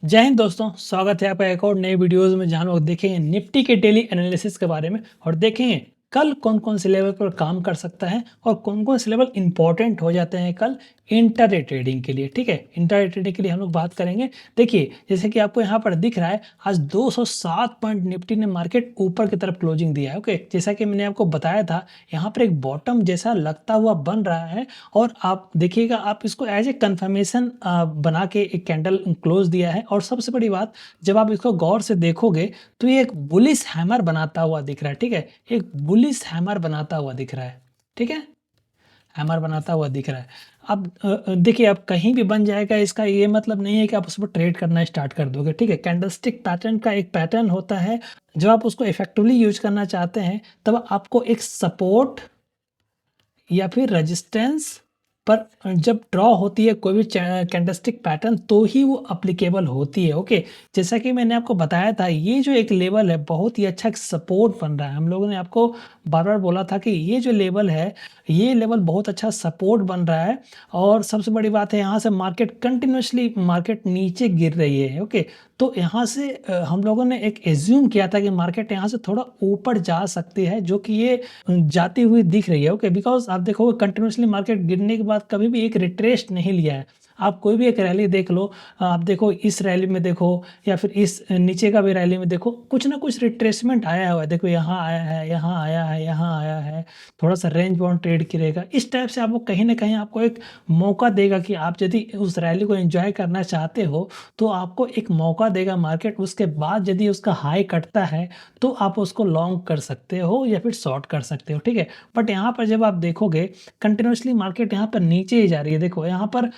जय हिंद दोस्तों, स्वागत है आपका एक और नए वीडियोस में जहां लोग देखेंगे निफ्टी के डेली एनालिसिस के बारे में और देखेंगे कल कौन कौन से लेवल पर काम कर सकता है और कौन कौन से लेवल इंपॉर्टेंट हो जाते हैं कल इंटरडे ट्रेडिंग के लिए। ठीक है, इंटरडे ट्रेडिंग के लिए हम लोग बात करेंगे। देखिए, जैसे कि आपको यहाँ पर दिख रहा है, आज 207 पॉइंट निफ्टी ने मार्केट ऊपर की तरफ क्लोजिंग दिया है। ओके, जैसा कि मैंने आपको बताया था, यहाँ पर एक बॉटम जैसा लगता हुआ बन रहा है और आप देखिएगा, आप इसको एज ए कंफर्मेशन बना के एक कैंडल क्लोज दिया है। और सबसे बड़ी बात, जब आप इसको गौर से देखोगे तो ये एक बुलिश हैमर बनाता हुआ दिख रहा है। ठीक है, एक बुलिश हैमर बनाता हुआ दिख रहा है। ठीक है, हैमर बनाता हुआ दिख रहा है। अब देखिए, अब कहीं भी बन जाएगा, इसका ये मतलब नहीं है कि आप उस पर ट्रेड करना स्टार्ट कर दोगे। ठीक है, कैंडलस्टिक पैटर्न का एक पैटर्न होता है। जब आप उसको इफेक्टिवली यूज करना चाहते हैं तब आपको एक सपोर्ट या फिर रेजिस्टेंस पर जब ड्रॉ होती है कोई भी कैंडलस्टिक पैटर्न तो ही वो अप्लीकेबल होती है। ओके, जैसा कि मैंने आपको बताया था, ये जो एक लेवल है बहुत ही अच्छा सपोर्ट बन रहा है। हम लोगों ने आपको बार बार बोला था कि ये जो लेवल है, ये लेवल बहुत अच्छा सपोर्ट बन रहा है। और सबसे बड़ी बात है, यहाँ से मार्केट कंटिन्यूसली मार्केट नीचे गिर रही है। ओके, तो यहाँ से हम लोगों ने एक एज्यूम किया था कि मार्केट यहाँ से थोड़ा ऊपर जा सकती है, जो कि ये जाती हुई दिख रही है। ओके, बिकॉज आप देखोगे कंटिन्यूसली मार्केट गिरने के बाद कभी भी एक रिट्रेस्ट नहीं लिया है। आप कोई भी एक रैली देख लो, आप देखो इस रैली में देखो या फिर इस नीचे का भी रैली में देखो, कुछ ना कुछ रिट्रेसमेंट आया हुआ है। देखो यहाँ आया है, यहाँ आया है, यहाँ आया है, थोड़ा सा रेंज बाउंड ट्रेड करेगा। इस टाइप से आपको कहीं ना कहीं आपको एक मौका देगा कि आप यदि उस रैली को एंजॉय करना चाहते हो तो आपको एक मौका देगा मार्केट। उसके बाद यदि उसका हाई कटता है तो आप उसको लॉन्ग कर सकते हो या फिर शॉर्ट कर सकते हो। ठीक है, बट यहाँ पर जब आप देखोगे कंटिन्यूसली मार्केट यहाँ पर नीचे ही जा रही है। देखो यहाँ पर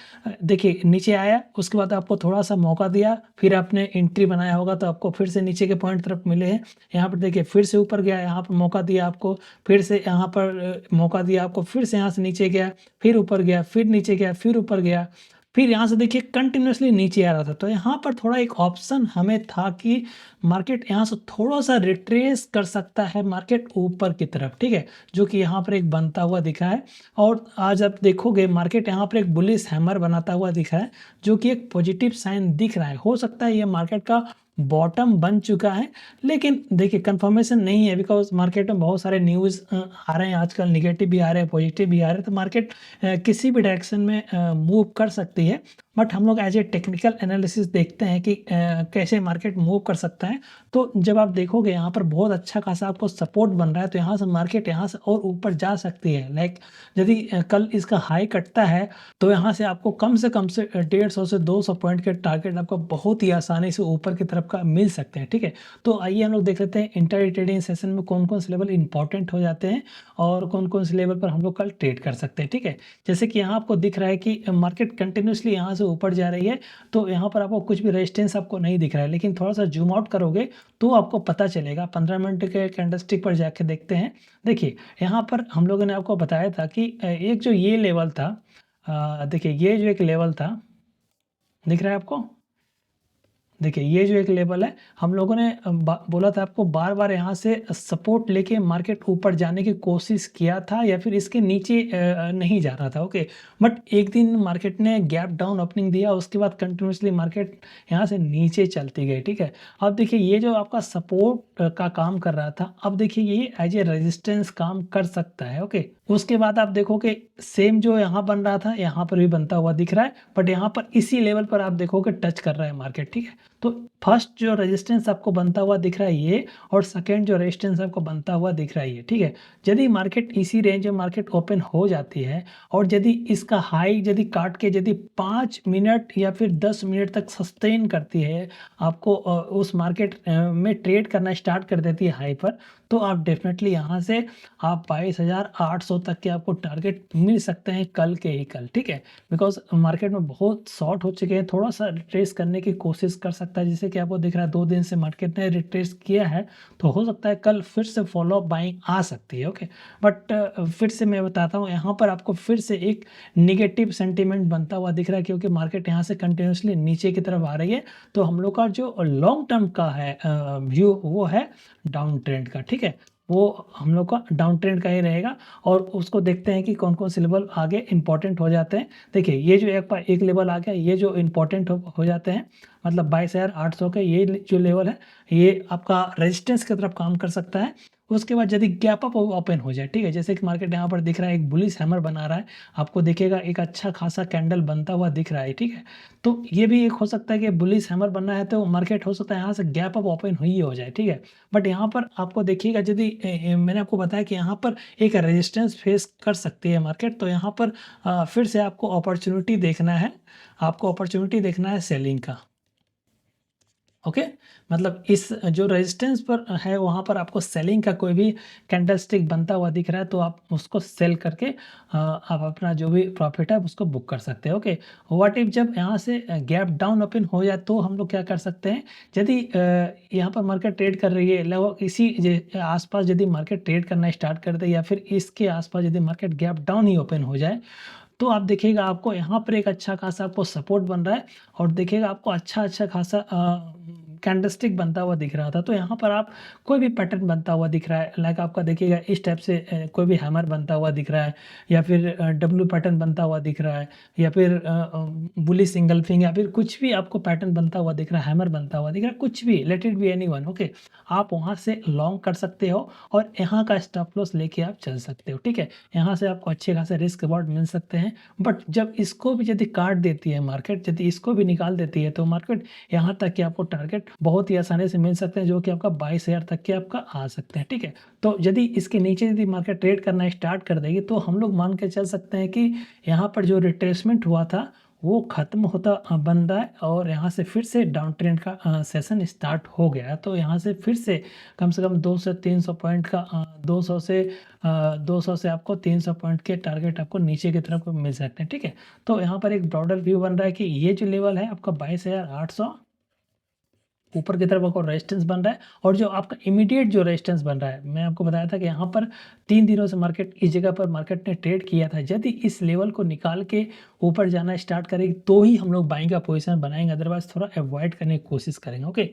देखिए नीचे आया, उसके बाद आपको थोड़ा सा मौका दिया, फिर आपने एंट्री बनाया होगा तो आपको फिर से नीचे के पॉइंट तरफ मिले हैं। यहाँ पर देखिए फिर से ऊपर गया, यहाँ पर मौका दिया आपको, फिर से यहाँ पर मौका दिया आपको, फिर से यहाँ से नीचे गया, फिर ऊपर गया, फिर नीचे गया, फिर ऊपर गया, फिर यहाँ से देखिए कंटिन्यूसली नीचे आ रहा था। तो यहाँ पर थोड़ा एक ऑप्शन हमें था कि मार्केट यहाँ से थोड़ा सा रिट्रेस कर सकता है मार्केट ऊपर की तरफ। ठीक है, जो कि यहाँ पर एक बनता हुआ दिखा है। और आज आप देखोगे मार्केट यहाँ पर एक बुलिश हैमर बनाता हुआ दिखा है, जो कि एक पॉजिटिव साइन दिख रहा है। हो सकता है ये मार्केट का बॉटम बन चुका है, लेकिन देखिए कंफर्मेशन नहीं है, बिकॉज मार्केट में बहुत सारे न्यूज़ आ रहे हैं आजकल, निगेटिव भी आ रहे हैं, पॉजिटिव भी आ रहे हैं। तो मार्केट किसी भी डायरेक्शन में मूव कर सकती है। बट हम लोग एज ए टेक्निकल एनालिसिस देखते हैं कि कैसे मार्केट मूव कर सकता है। तो जब आप देखोगे यहाँ पर बहुत अच्छा खासा आपको सपोर्ट बन रहा है, तो यहाँ से मार्केट यहाँ से और ऊपर जा सकती है। लाइक यदि कल इसका हाई कटता है तो यहाँ से आपको कम से 150 से 200 पॉइंट के टारगेट आपको बहुत ही आसानी से ऊपर की तरफ का मिल सकते हैं। ठीक है, तो आइए हम लोग देख लेते हैं इंट्राडे ट्रेडिंग सेशन में कौन कौन से लेवल इंपॉर्टेंट हो जाते हैं और कौन कौन से लेवल पर हम लोग कल ट्रेड कर सकते हैं। ठीक है, जैसे कि यहाँ आपको दिख रहा है कि मार्केट कंटिन्यूसली यहाँ से ऊपर जा रही है, तो यहाँ पर आपको कुछ भी रेजिस्टेंस आपको नहीं दिख रहा है। लेकिन थोड़ा सा जूम आउट करोगे तो आपको पता चलेगा। 15 मिनट के कैंडलस्टिक पर जाके देखते हैं। देखिए यहाँ पर हम लोगों ने आपको बताया था कि एक जो ये लेवल था, देखिए ये जो एक लेवल था, दिख रहा है आपको? देखिए ये जो एक लेवल है, हम लोगों ने बोला था आपको, बार बार यहाँ से सपोर्ट लेके मार्केट ऊपर जाने की कोशिश किया था या फिर इसके नीचे नहीं जा रहा था। ओके, बट एक दिन मार्केट ने गैप डाउन ओपनिंग दिया, उसके बाद कंटिन्यूसली मार्केट यहाँ से नीचे चलती गई। ठीक है, अब देखिए ये जो आपका सपोर्ट का काम कर रहा था, अब देखिए ये एज ए रेजिस्टेंस काम कर सकता है। ओके, उसके बाद आप देखोगे सेम जो यहाँ बन रहा था यहाँ पर भी बनता हुआ दिख रहा है, बट यहाँ पर इसी लेवल पर आप देखोगे टच कर रहा है मार्केट। ठीक है, तो फर्स्ट जो रेजिस्टेंस आपको बनता हुआ दिख रहा है ये, और सेकेंड जो रेजिस्टेंस आपको बनता हुआ दिख रहा है ये। ठीक है, यदि मार्केट इसी रेंज में मार्केट ओपन हो जाती है और यदि इसका हाई यदि काट के यदि 5 मिनट या फिर 10 मिनट तक सस्टेन करती है, आपको उस मार्केट में ट्रेड करना स्टार्ट कर देती है हाई पर, तो आप डेफिनेटली यहाँ से आप 22,800 तक के आपको टारगेट मिल सकते हैं कल के ही कल। ठीक है, बिकॉज मार्केट में बहुत शॉर्ट हो चुके हैं, थोड़ा सा रिट्रेस करने की कोशिश कर सकता है। जैसे कि आपको दिख रहा है 2 दिन से मार्केट ने रिट्रेस किया है, तो हो सकता है कल फिर से फॉलो अप बाइंग आ सकती है। ओके, बट फिर से मैं बताता हूँ, यहाँ पर आपको फिर से एक निगेटिव सेंटीमेंट बनता हुआ दिख रहा है, क्योंकि मार्केट यहाँ से कंटिन्यूसली नीचे की तरफ आ रही है। तो हम लोग का जो लॉन्ग टर्म का है व्यू, वो है डाउन ट्रेंड का। ठीक है, वो हम लोग का डाउन ट्रेंड का ही रहेगा और उसको देखते हैं कि कौन कौन से लेवल आगे इंपॉर्टेंट हो जाते हैं। देखिए ये जो एक लेवल आ गया, ये जो इंपॉर्टेंट हो जाते हैं मतलब 22,800 के ये जो लेवल है ये आपका रेजिस्टेंस की तरफ काम कर सकता है। उसके बाद यदि गैप अप ओपन हो जाए, ठीक है, जैसे कि मार्केट यहाँ पर दिख रहा है एक बुलिश हैमर बना रहा है, आपको दिखेगा एक अच्छा खासा कैंडल बनता हुआ दिख रहा है, ठीक है। तो ये भी एक हो सकता है कि बुलिश हैमर बनना है तो मार्केट हो सकता है यहाँ से गैप अप ओपन ही हो जाए, ठीक है। बट यहाँ पर आपको देखिएगा यदि मैंने आपको बताया कि यहाँ पर एक रेजिस्टेंस फेस कर सकती है मार्केट, तो यहाँ पर फिर से आपको अपॉर्चुनिटी देखना है, आपको अपॉर्चुनिटी देखना है सेलिंग का। ओके, मतलब इस जो रेजिस्टेंस पर है वहाँ पर आपको सेलिंग का कोई भी कैंडलस्टिक बनता हुआ दिख रहा है तो आप उसको सेल करके आप अपना जो भी प्रॉफिट है उसको बुक कर सकते हैं। ओके, व्हाट इफ जब यहाँ से गैप डाउन ओपन हो जाए तो हम लोग क्या कर सकते हैं, यदि यहाँ पर मार्केट ट्रेड कर रही है लगभग इसी आसपास यदि मार्केट ट्रेड करना स्टार्ट कर दे या फिर इसके आसपास यदि मार्केट गैप डाउन ही ओपन हो जाए तो आप देखिएगा आपको यहाँ पर एक अच्छा खासा आपको सपोर्ट बन रहा है और देखिएगा आपको अच्छा खासा कैंडलस्टिक बनता हुआ दिख रहा था। तो यहाँ पर आप कोई भी पैटर्न बनता हुआ दिख रहा है, लाइक आपका देखिएगा इस टाइप से कोई भी हैमर बनता हुआ दिख रहा है या फिर डब्ल्यू पैटर्न बनता हुआ दिख रहा है या फिर बुली सिंगल फिंग या फिर कुछ भी आपको पैटर्न बनता हुआ दिख रहा है, हैमर बनता हुआ दिख रहा है, कुछ भी, let it be anyone. Okay, आप वहाँ से लॉन्ग कर सकते हो और यहाँ का स्टॉप लॉस लेके आप चल सकते हो, ठीक है। यहाँ से आपको अच्छे खासे रिस्क रिवॉर्ड मिल सकते हैं। बट जब इसको भी यदि काट देती है मार्केट, यदि इसको भी निकाल देती है तो मार्केट यहाँ तक कि आपको टारगेट बहुत ही आसानी से मिल सकते हैं जो कि आपका 22,000 तक के आपका आ सकते हैं, ठीक है। तो यदि इसके नीचे यदि मार्केट ट्रेड करना स्टार्ट कर देगी तो हम लोग मान के चल सकते हैं कि यहाँ पर जो रिट्रेसमेंट हुआ था वो खत्म होता बन रहा है और यहाँ से फिर से डाउन ट्रेंड का सेशन स्टार्ट हो गया है। तो यहाँ से फिर से कम 200 से 300 पॉइंट का 200 से आपको 300 पॉइंट के टारगेट आपको नीचे की तरफ मिल सकते हैं, ठीक है। तो यहाँ पर एक ब्रॉडर व्यू बन रहा है कि ये जो लेवल है आपका 22,800 ऊपर की तरफ आपको रेजिस्टेंस बन रहा है और जो आपका इमीडिएट जो रेजिस्टेंस बन रहा है, मैं आपको बताया था कि यहाँ पर 3 दिनों से मार्केट इस जगह पर मार्केट ने ट्रेड किया था। यदि इस लेवल को निकाल के ऊपर जाना स्टार्ट करेगी तो ही हम लोग बाइंग का पोजीशन बनाएंगे, अदरवाइज थोड़ा अवॉइड करने की कोशिश करेंगे। ओके,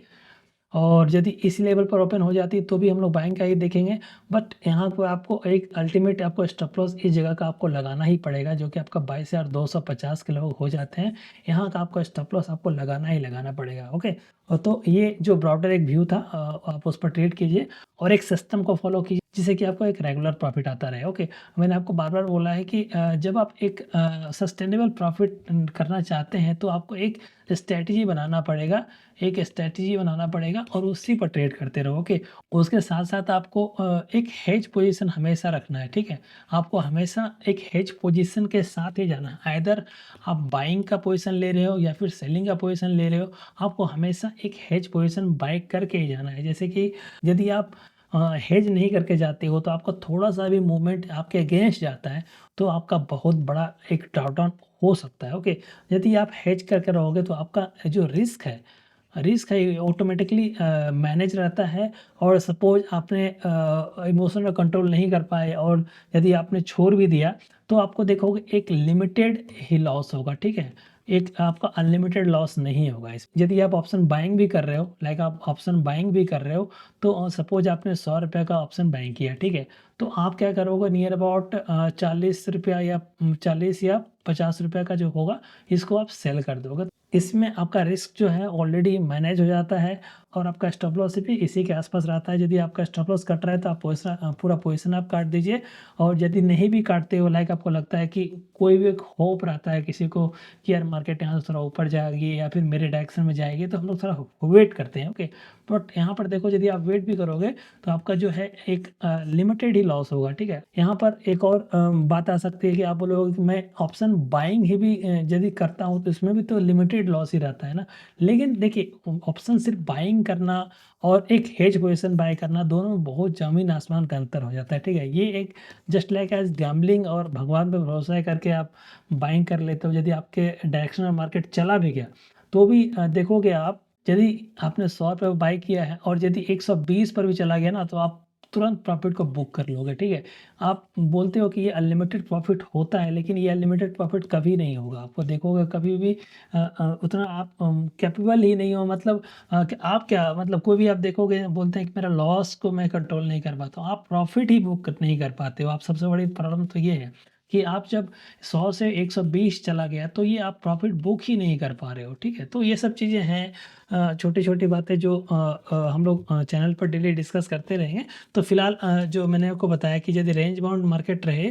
और यदि इस लेवल पर ओपन हो जाती है तो भी हम लोग बाइंग का ही देखेंगे। बट यहाँ पर आपको एक अल्टीमेट आपको स्टॉप लॉस इस जगह का आपको लगाना ही पड़ेगा जो कि आपका 22,250 के लगभग हो जाते हैं। यहाँ का आपको स्टॉप लॉस आपको लगाना ही लगाना पड़ेगा। ओके, और तो ये जो ब्रॉडर एक व्यू था आप उस पर ट्रेड कीजिए और एक सिस्टम को फॉलो कीजिए जिससे कि आपको एक रेगुलर प्रॉफिट आता रहे। ओके, मैंने आपको बार बार बोला है कि जब आप एक सस्टेनेबल प्रॉफिट करना चाहते हैं तो आपको एक स्ट्रैटेजी बनाना पड़ेगा, एक स्ट्रैटेजी बनाना पड़ेगा और उसी पर ट्रेड करते रहो। ओके, उसके साथ साथ आपको एक हेज पोजीशन हमेशा रखना है, ठीक है। आपको हमेशा एक हेज पोजीशन के साथ ही जाना है, आइदर आप बाइंग का पोजीशन ले रहे हो या फिर सेलिंग का पोजीशन ले रहे हो, आपको हमेशा एक हेज पोजीशन बाय करके ही जाना है। जैसे कि यदि आप हेज नहीं करके जाते हो तो आपका थोड़ा सा भी मूवमेंट आपके अगेंस्ट जाता है तो आपका बहुत बड़ा एक ड्रॉडाउन हो सकता है। ओके, यदि आप हेज करके रहोगे तो आपका जो रिस्क है ऑटोमेटिकली मैनेज रहता है और सपोज आपने इमोशनल कंट्रोल नहीं कर पाए और यदि आपने छोड़ भी दिया तो आपको देखोगे एक लिमिटेड ही लॉस होगा, ठीक है। एक आपका अनलिमिटेड लॉस नहीं होगा। इस यदि आप ऑप्शन बाइंग भी कर रहे हो, लाइक आप ऑप्शन बाइंग भी कर रहे हो तो सपोज आपने 100 रुपये का ऑप्शन बाइंग किया, ठीक है। तो आप क्या करोगे, नियर अबाउट 40 रुपया या 40 या 50 रुपये का जो होगा इसको आप सेल कर दोगे। इसमें आपका रिस्क जो है ऑलरेडी मैनेज हो जाता है और आपका स्टॉप लॉस भी इसी के आसपास रहता है। यदि आपका स्टॉप लॉस कट रहा है तो आप पूरा पोजीशन आप काट दीजिए और यदि नहीं भी काटते हो, लाइक आपको लगता है कि कोई भी एक होप रहता है किसी को कि यार मार्केट यहाँ से थोड़ा ऊपर जाएगी या फिर मेरे डायरेक्शन में जाएगी, तो हम लोग थोड़ा वेट करते हैं। ओके, बट यहाँ पर देखो यदि आप वेट भी करोगे तो आपका जो है एक लिमिटेड ही लॉस होगा, ठीक है। यहाँ पर एक और बात आ सकती है कि आप बोलोगे कि मैं ऑप्शन बाइंग ही भी यदि करता हूँ तो इसमें भी तो लिमिटेड लॉस ही रहता है ना। लेकिन देखिए ऑप्शन सिर्फ बाइंग करना और एक हेज पोजीशन बाय करना दोनों में बहुत ज़मीन आसमान का अंतर हो जाता है, ठीक है। ये एक जस्ट लाइक एज गैम्बलिंग और भगवान पे भरोसा करके आप बाइंग कर लेते हो। यदि आपके डायरेक्शन में मार्केट चला भी गया तो भी देखोगे आप, यदि आपने 100 रुपये बाई किया है और यदि 120 पर भी चला गया ना तो आप तुरंत प्रॉफ़िट को बुक कर लोगे, ठीक है? आप बोलते हो कि ये अनलिमिटेड प्रॉफ़िट होता है, लेकिन ये अनलिमिटेड प्रॉफ़िट कभी नहीं होगा। आपको देखोगे कभी भी उतना आप कैपेबल ही नहीं हो, मतलब कि आप क्या मतलब कोई भी आप देखोगे बोलते हैं कि मेरा लॉस को मैं कंट्रोल नहीं कर पाता हूँ। आप प्रॉफ़िट ही बुक नहीं कर पाते हो। आप सबसे बड़ी प्रॉब्लम तो ये है कि आप जब 100 से 120 चला गया, तो ये आप प्रॉफ़िट बुक ही नहीं कर पा रहे हो, ठीक है? तो ये सब चीज़ें हैं छोटी-छोटी बातें जो हम लोग चैनल पर डेली डिस्कस करते रहेंगे। तो फिलहाल जो मैंने आपको बताया कि यदि रेंज बाउंड मार्केट रहे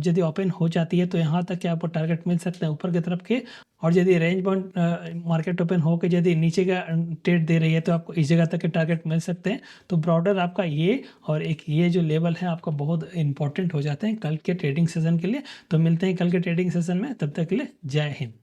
यदि ओपन हो जाती है, तो यहाँ तक के आपको टारगेट मिल सकते हैं ऊपर की तरफ के, और यदि रेंज बाउंड मार्केट ओपन होके यदि नीचे का ट्रेड दे रही है, तो आपको इस जगह तक के टारगेट मिल सकते हैं। तो ब्रॉडर आपका ये और एक ये जो लेवल है आपका बहुत इंपॉर्टेंट हो जाते हैं कल के ट्रेडिंग सेशन के लिए। तो मिलते हैं कल के ट्रेडिंग सेशन में, तब तक के लिए जय हिंद।